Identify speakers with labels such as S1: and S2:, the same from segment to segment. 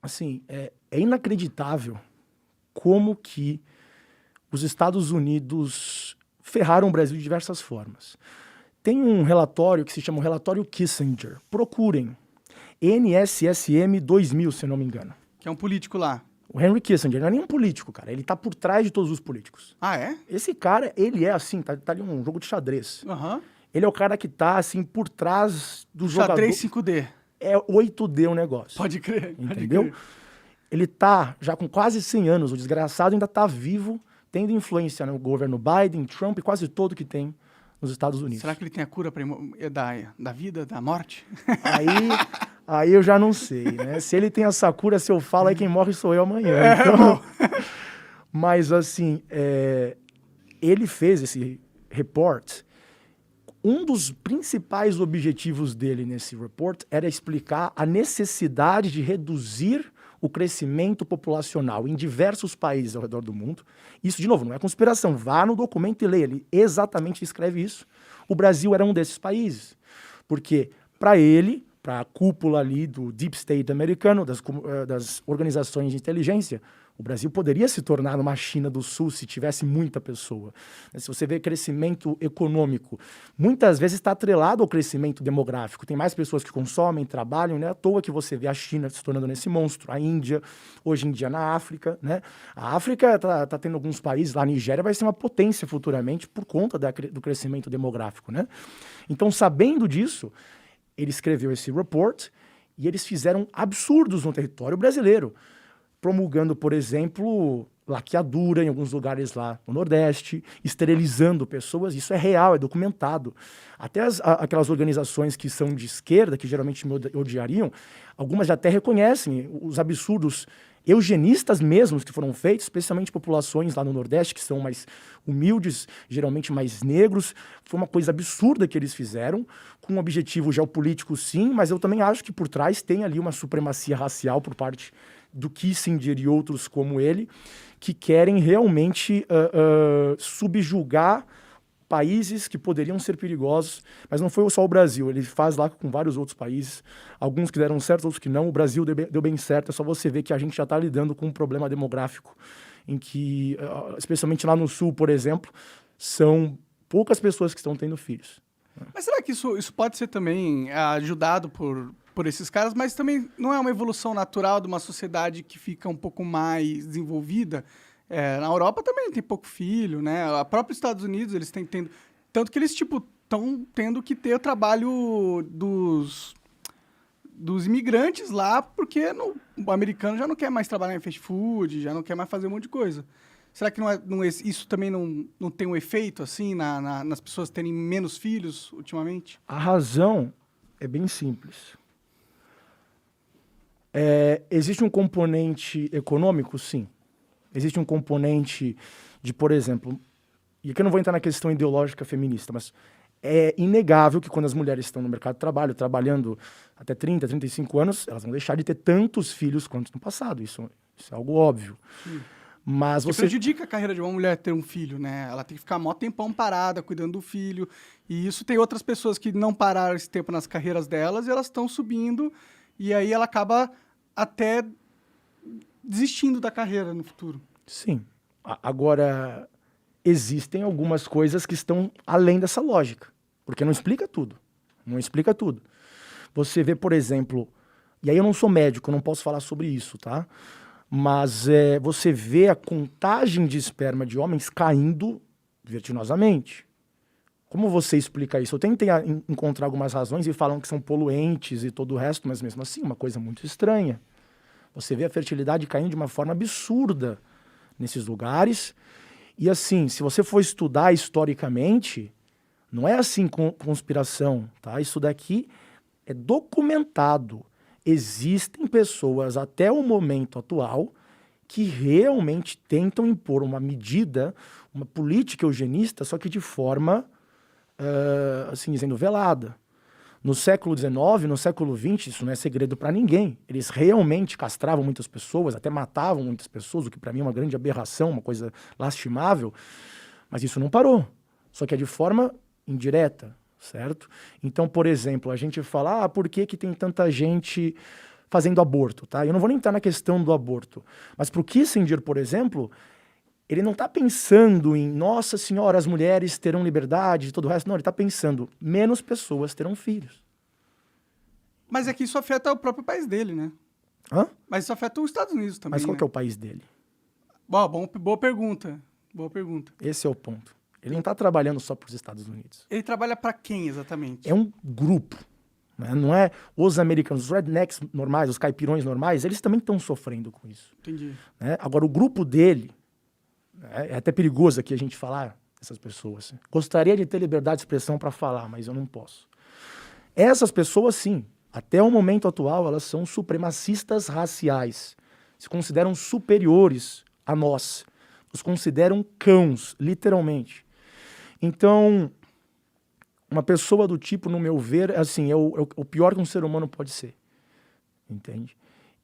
S1: assim, é inacreditável como que os Estados Unidos ferraram o Brasil de diversas formas. Tem um relatório que se chama o Relatório Kissinger. Procurem. NSSM 2000, se eu não me engano.
S2: Que é um político lá.
S1: O Henry Kissinger não é nenhum político, cara. Ele tá por trás de todos os políticos.
S2: Ah, é?
S1: Esse cara, ele é assim, tá ali um jogo de xadrez.
S2: Aham.
S1: Ele é o cara que tá, assim, por trás do jogador.
S2: Xadrez 5D.
S1: É 8D o negócio.
S2: Pode crer.
S1: Entendeu?
S2: Pode crer.
S1: Ele tá já com quase 100 anos, o desgraçado ainda tá vivo, tendo influência no governo Biden, Trump e quase todo que tem nos Estados Unidos.
S2: Será que ele tem a cura da vida, da morte?
S1: Aí eu já não sei, né? Se ele tem essa cura, se eu falo, aí quem morre sou eu amanhã.
S2: Bom.
S1: Mas, assim, ele fez esse report. Um dos principais objetivos dele nesse report era explicar a necessidade de reduzir o crescimento populacional em diversos países ao redor do mundo. Isso, de novo, não é conspiração. Vá no documento e leia. Ele exatamente escreve isso. O Brasil era um desses países. Porque, para ele, para a cúpula ali do Deep State americano, das organizações de inteligência, o Brasil poderia se tornar uma China do Sul se tivesse muita pessoa. Se você vê crescimento econômico, muitas vezes está atrelado ao crescimento demográfico. Tem mais pessoas que consomem, trabalham, né? À toa que você vê a China se tornando nesse monstro, a Índia, hoje em dia na África, né? A África tá tendo alguns países, lá a Nigéria vai ser uma potência futuramente por conta do crescimento demográfico, né? Então, sabendo disso, ele escreveu esse report e eles fizeram absurdos no território brasileiro, promulgando, por exemplo, laqueadura em alguns lugares lá no Nordeste, esterilizando pessoas. Isso é real, é documentado. Até aquelas organizações que são de esquerda, que geralmente me odiariam, algumas já até reconhecem os absurdos eugenistas mesmos que foram feitos, especialmente populações lá no Nordeste, que são mais humildes, geralmente mais negros. Foi uma coisa absurda que eles fizeram, com um objetivo geopolítico, sim, mas eu também acho que por trás tem ali uma supremacia racial por parte do Kissinger e outros como ele, que querem realmente subjugar países que poderiam ser perigosos, mas não foi só o Brasil, ele faz lá com vários outros países, alguns que deram certo, outros que não. O Brasil deu bem certo, é só você ver que a gente já está lidando com um problema demográfico, em que, especialmente lá no Sul, por exemplo, são poucas pessoas que estão tendo filhos.
S2: Mas será que isso pode ser também ajudado por esses caras, mas também não é uma evolução natural de uma sociedade que fica um pouco mais desenvolvida? Na Europa também tem pouco filho, né? A própria Estados Unidos, eles têm tendo... Tanto que eles, tipo, estão tendo que ter o trabalho dos imigrantes lá, porque o americano já não quer mais trabalhar em fast food, já não quer mais fazer um monte de coisa. Será que isso também não tem um efeito, assim, nas pessoas terem menos filhos ultimamente?
S1: A razão é bem simples. Existe um componente econômico? Sim. Existe um componente de, por exemplo, e aqui eu não vou entrar na questão ideológica feminista, mas é inegável que quando as mulheres estão no mercado de trabalho, trabalhando até 30, 35 anos, elas vão deixar de ter tantos filhos quanto no passado. Isso é algo óbvio.
S2: Sim.
S1: Mas
S2: que
S1: você
S2: prejudica a carreira de uma mulher ter um filho, né? Ela tem que ficar mó tempão parada, cuidando do filho. E isso tem outras pessoas que não pararam esse tempo nas carreiras delas e elas estão subindo. E aí ela acaba até desistindo da carreira no futuro.
S1: Sim. Agora, existem algumas coisas que estão além dessa lógica, porque não explica tudo. Não explica tudo. Você vê, por exemplo, e aí eu não sou médico, eu não posso falar sobre isso, tá? Mas você vê a contagem de esperma de homens caindo vertiginosamente. Como você explica isso? Eu tentei encontrar algumas razões e falam que são poluentes e todo o resto, mas mesmo assim, uma coisa muito estranha. Você vê a fertilidade caindo de uma forma absurda nesses lugares. E assim, se você for estudar historicamente, não é assim conspiração, tá? Isso daqui é documentado. Existem pessoas até o momento atual que realmente tentam impor uma medida, uma política eugenista, só que de forma, assim dizendo, velada. No século XIX, no século XX, isso não é segredo para ninguém. Eles realmente castravam muitas pessoas, até matavam muitas pessoas, o que para mim é uma grande aberração, uma coisa lastimável. Mas isso não parou. Só que é de forma indireta, certo? Então, por exemplo, a gente fala, por que tem tanta gente fazendo aborto, tá? Eu não vou nem entrar na questão do aborto. Mas para o Kissinger, por exemplo, ele não está pensando em, nossa senhora, as mulheres terão liberdade e todo o resto. Não, ele está pensando, menos pessoas terão filhos.
S2: Mas é que isso afeta o próprio país dele, né?
S1: Hã?
S2: Mas isso afeta os Estados Unidos também,
S1: Mas qual
S2: né?
S1: que é o país dele?
S2: Boa pergunta. Boa pergunta.
S1: Esse é o ponto. Ele não está trabalhando só para os Estados Unidos.
S2: Ele trabalha para quem, exatamente?
S1: É um grupo. Né? Não é os americanos, os rednecks normais, os caipirões normais, eles também estão sofrendo com isso.
S2: Entendi.
S1: Né? Agora, o grupo dele, né? É até perigoso aqui a gente falar essas pessoas. Gostaria de ter liberdade de expressão para falar, mas eu não posso. Essas pessoas, sim, até o momento atual, elas são supremacistas raciais. Se consideram superiores a nós. Nos consideram cãos, literalmente. Então, uma pessoa do tipo, no meu ver, assim, é o pior que um ser humano pode ser. Entende?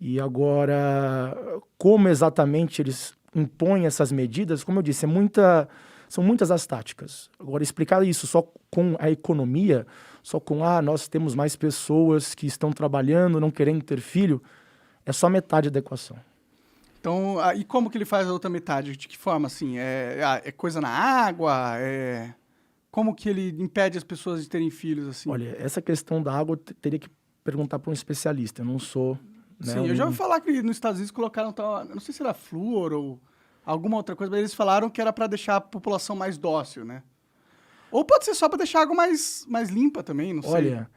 S1: E agora, como exatamente eles impõem essas medidas, como eu disse, são muitas as táticas. Agora, explicar isso só com a economia, só com, nós temos mais pessoas que estão trabalhando, não querendo ter filho, é só metade da equação.
S2: Então, e como que ele faz a outra metade? De que forma, assim? É coisa na água? Como que ele impede as pessoas de terem filhos, assim?
S1: Olha, essa questão da água eu teria que perguntar para um especialista. Eu não sou... Né,
S2: Sim, eu já ouvi falar que nos Estados Unidos colocaram, não sei se era flúor ou alguma outra coisa, mas eles falaram que era para deixar a população mais dócil, né? Ou pode ser só para deixar a água mais limpa também, não sei.
S1: Olha,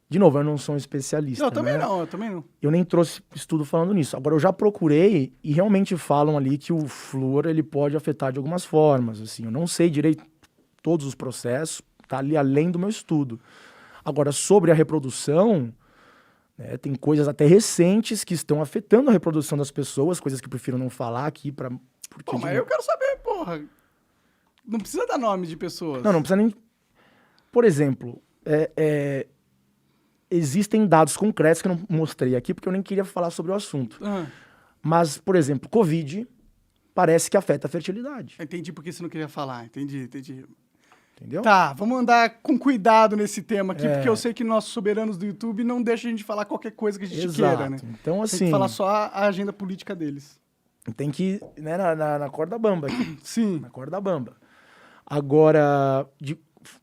S1: de novo, eu não sou um especialista.
S2: Eu também
S1: né?
S2: não, eu também não.
S1: Eu nem trouxe estudo falando nisso. Agora, eu já procurei e realmente falam ali que o flúor ele pode afetar de algumas formas. Assim, eu não sei direito todos os processos, tá ali além do meu estudo. Agora, sobre a reprodução, né, tem coisas até recentes que estão afetando a reprodução das pessoas, coisas que eu prefiro não falar aqui para...
S2: Pô, mas eu quero saber, porra. Não precisa dar nome de pessoas.
S1: Não precisa nem... Por exemplo, existem dados concretos que eu não mostrei aqui, porque eu nem queria falar sobre o assunto. Mas, por exemplo, Covid parece que afeta a fertilidade.
S2: Entendi porque você não queria falar. Entendi.
S1: Entendeu?
S2: Tá, vamos andar com cuidado nesse tema aqui, porque eu sei que nossos soberanos do YouTube não deixam a gente falar qualquer coisa que a gente queira, né?
S1: Então, assim...
S2: Tem que falar só a agenda política deles.
S1: Tem que ir, né, na corda bamba aqui.
S2: Sim.
S1: Na corda bamba. Agora, de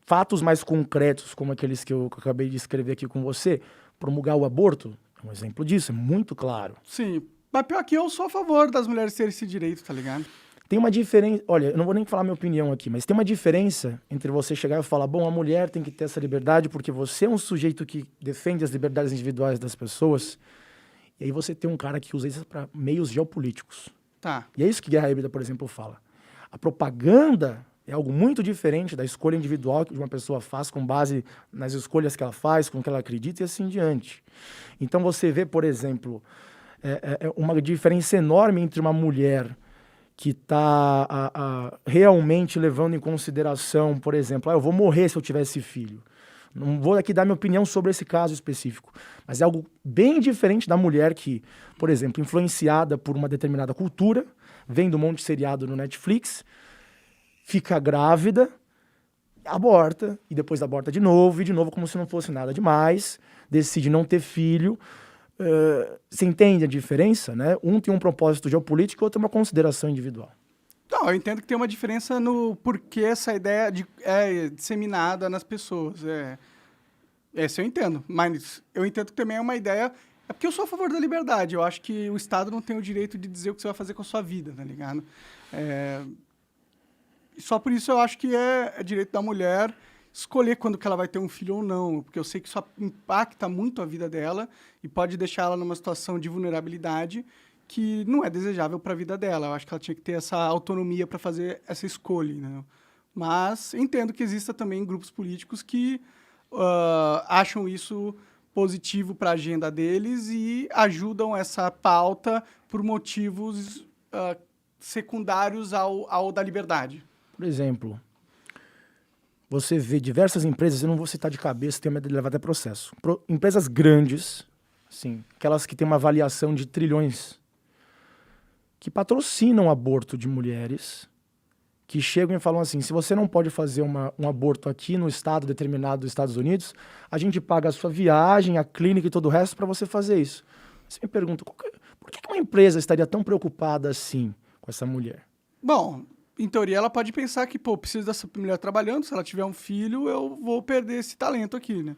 S1: fatos mais concretos, como aqueles que eu acabei de escrever aqui com você, promulgar o aborto é um exemplo disso, é muito claro.
S2: Sim. Mas pior que eu sou a favor das mulheres terem esse direito, tá ligado?
S1: Tem uma diferença... Olha, eu não vou nem falar minha opinião aqui, mas tem uma diferença entre você chegar e falar, bom, a mulher tem que ter essa liberdade porque você é um sujeito que defende as liberdades individuais das pessoas, e aí você tem um cara que usa isso para meios geopolíticos.
S2: Tá.
S1: E é isso que Guerra Híbrida, por exemplo, fala. A propaganda é algo muito diferente da escolha individual que uma pessoa faz com base nas escolhas que ela faz, com o que ela acredita e assim diante. Então você vê, por exemplo, uma diferença enorme entre uma mulher que está realmente levando em consideração, por exemplo, eu vou morrer se eu tivesse filho. Não vou aqui dar minha opinião sobre esse caso específico, mas é algo bem diferente da mulher que, por exemplo, influenciada por uma determinada cultura, vendo um monte de seriado no Netflix, fica grávida, aborta, e depois aborta de novo, e de novo como se não fosse nada demais, decide não ter filho. Você entende a diferença, né? Um tem um propósito geopolítico e outro é uma consideração individual.
S2: Não, eu entendo que tem uma diferença no porquê essa ideia é disseminada nas pessoas. Essa eu entendo. Mas eu entendo que também é uma ideia... É porque eu sou a favor da liberdade. Eu acho que o Estado não tem o direito de dizer o que você vai fazer com a sua vida, tá ligado? Só por isso eu acho que é direito da mulher escolher quando que ela vai ter um filho ou não. Porque eu sei que isso impacta muito a vida dela e pode deixar ela numa situação de vulnerabilidade que não é desejável para a vida dela. Eu acho que ela tinha que ter essa autonomia para fazer essa escolha, né? Mas entendo que exista também grupos políticos que acham isso positivo para a agenda deles e ajudam essa pauta por motivos secundários ao da liberdade.
S1: Por exemplo, você vê diversas empresas, eu não vou citar de cabeça, tenho medo de levar até processo. Empresas grandes, assim, aquelas que têm uma avaliação de trilhões, que patrocinam aborto de mulheres, que chegam e falam assim, se você não pode fazer um aborto aqui no estado determinado dos Estados Unidos, a gente paga a sua viagem, a clínica e todo o resto para você fazer isso. Você me pergunta, por que uma empresa estaria tão preocupada assim com essa mulher?
S2: Bom, em teoria ela pode pensar que, pô, preciso dessa mulher trabalhando, se ela tiver um filho, eu vou perder esse talento aqui, né?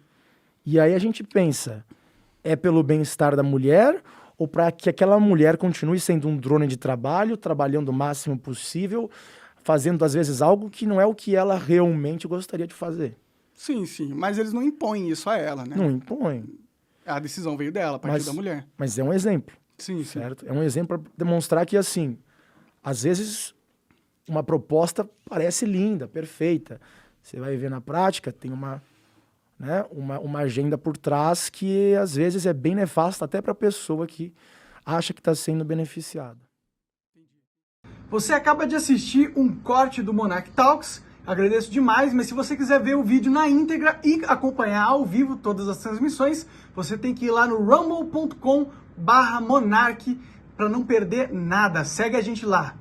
S1: E aí a gente pensa, é pelo bem-estar da mulher ou para que aquela mulher continue sendo um drone de trabalho, trabalhando o máximo possível, fazendo às vezes algo que não é o que ela realmente gostaria de fazer?
S2: Sim, mas eles não impõem isso a ela, né?
S1: Não impõe,
S2: A decisão veio dela, a partir da mulher.
S1: mas é um exemplo,
S2: Sim.
S1: certo? É um exemplo para demonstrar que, assim, às vezes uma proposta parece linda, perfeita. Você vai ver na prática, tem uma agenda por trás que às vezes é bem nefasta até para a pessoa que acha que está sendo beneficiada.
S2: Você acaba de assistir um corte do Monarch Talks, agradeço demais, mas se você quiser ver o vídeo na íntegra e acompanhar ao vivo todas as transmissões, você tem que ir lá no rumble.com/monarch para não perder nada. Segue a gente lá.